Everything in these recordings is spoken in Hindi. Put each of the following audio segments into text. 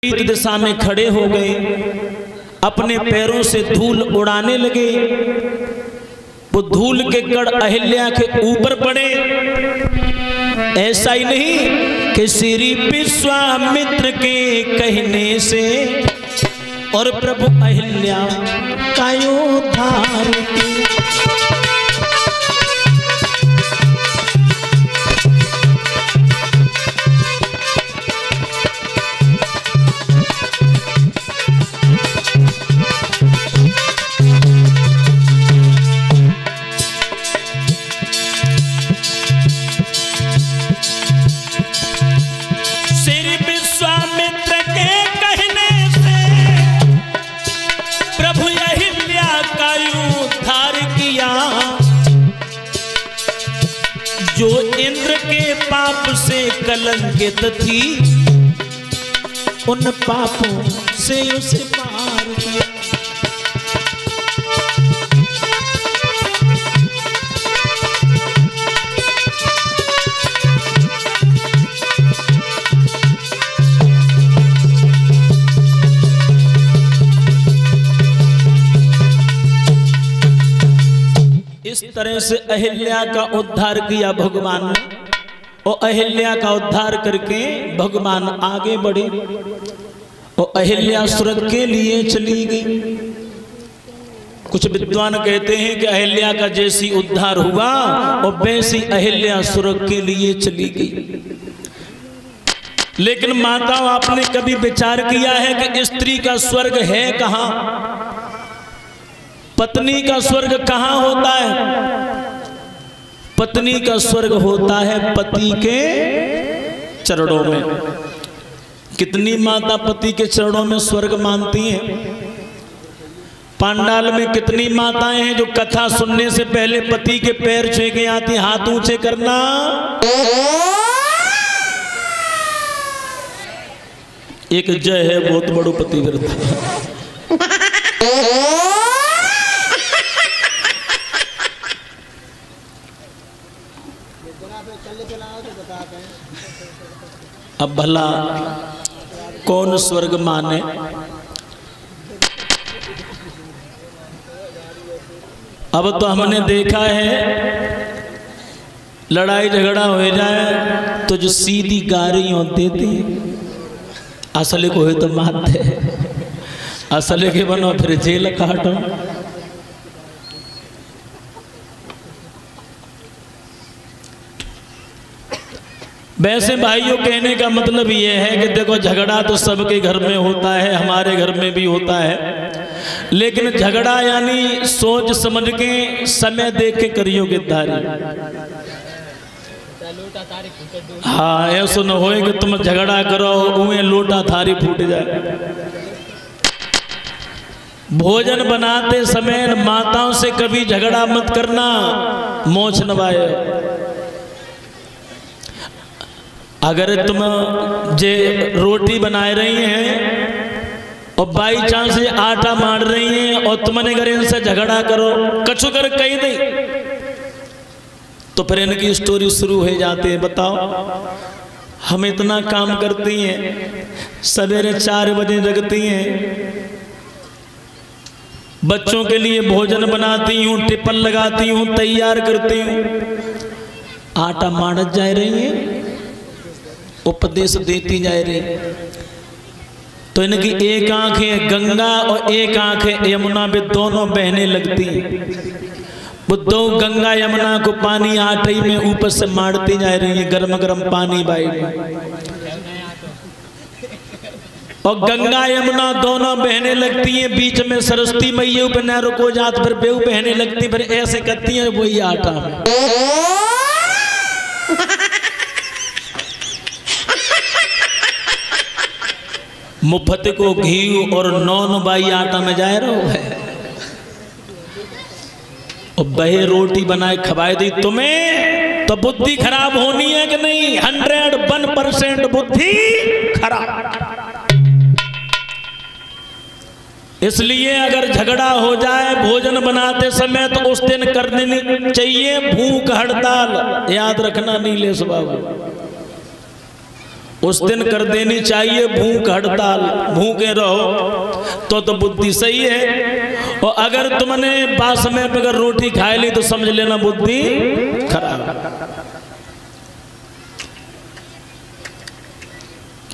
विपरीत दिशा में खड़े हो गए, अपने पैरों से धूल उड़ाने लगे। वो धूल के कण अहिल्या के ऊपर पड़े। ऐसा ही नहीं कि श्री विश्वामित्र के कहने से और प्रभु अहिल्या का उद्धार की। जो इंद्र के पाप से कलंकित थी, उन पापों से उसे पार किया। इस तरह से अहिल्या का उद्धार किया भगवान ने, और अहिल्या का उद्धार करके भगवान आगे बढ़े और अहिल्या स्वर्ग के लिए चली गई। कुछ विद्वान कहते हैं कि अहिल्या का जैसी उद्धार हुआ और वैसी अहिल्या स्वर्ग के लिए चली गई। लेकिन माताओं, आपने कभी विचार किया है कि स्त्री का स्वर्ग है कहां? पत्नी का स्वर्ग कहां होता है? पत्नी का स्वर्ग होता है पति के चरणों में। कितनी माता पति के चरणों में स्वर्ग मानती हैं? पांडाल में कितनी माताएं हैं जो कथा सुनने से पहले पति के पैर छू के आती? हाथ ऊंचे करना। एक जय है बहुत बड़ो पतिव्रता। अब भला कौन स्वर्ग माने? अब तो हमने देखा है, लड़ाई झगड़ा हो जाए तो जो सीधी गारी होती थी, असले को है तो मारते, असले के बनो फिर जेल काटो। वैसे भाइयों, कहने का मतलब ये है कि देखो, झगड़ा तो सबके घर में होता है, हमारे घर में भी होता है, लेकिन झगड़ा यानी सोच समझ के, समय देख के करियो गिरधारी। हाँ, ऐसा न हो कि तुम झगड़ा करो उन्हें लोटा थारी फूट जाए। भोजन बनाते समय माताओं से कभी झगड़ा मत करना, मोछ नवाए। अगर तुम जे रोटी बनाए रही हैं और बाई चांस से आटा मार रही हैं और तुमने अगर इनसे झगड़ा करो, कछु कर कही नहीं, तो फिर इनकी स्टोरी शुरू हो जाती है। बताओ, हम इतना काम करती हैं, सवेरे 4 बजे जगती हैं, बच्चों के लिए भोजन बनाती हूँ, टिफिन लगाती हूँ, तैयार करती हूँ, आटा मारत जा रही है, उपदेश देती जा रही। तो इनकी एक आंख है गंगा और एक आंख है यमुना पे, दोनों बहने लगती हैं। वो दो गंगा यमुना को पानी आटे में ऊपर से मारती जा रही है, गरम गरम पानी बाई में। और गंगा यमुना दोनों बहने लगती हैं, बीच में सरस्वती मैया पे न रुको जात, फिर बेऊ बहने लगती, फिर ऐसे करती हैं वही आटा में। मुफ्त को घी और नौन बाई आटा में जाए रहो है, और बहे रोटी बनाए खवाए दी तुम्हें, तो बुद्धि खराब होनी है कि नहीं? 101% बुद्धि खराब। इसलिए अगर झगड़ा हो जाए भोजन बनाते समय तो उस दिन कर देनी चाहिए भूख हड़ताल। याद रखना नीलेश बाबू, उस दिन कर देनी चाहिए भूख हड़ताल, भूखे रहो तो बुद्धि सही है, और अगर तुमने बासमय पे अगर रोटी खा ली तो समझ लेना बुद्धि खराब।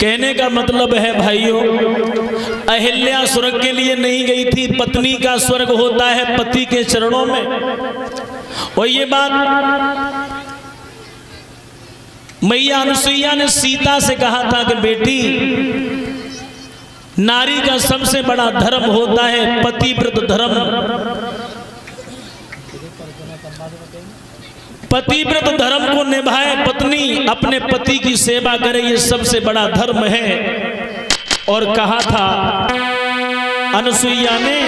कहने का मतलब है भाइयों, अहिल्या स्वर्ग के लिए नहीं गई थी, पत्नी का स्वर्ग होता है पति के चरणों में। और ये बात मैया अनुसुईया ने सीता से कहा था कि बेटी, नारी का सबसे बड़ा धर्म होता है पतिव्रत धर्म। पतिव्रत धर्म को निभाए, पत्नी अपने पति की सेवा करे, ये सबसे बड़ा धर्म है। और कहा था अनुसुईया ने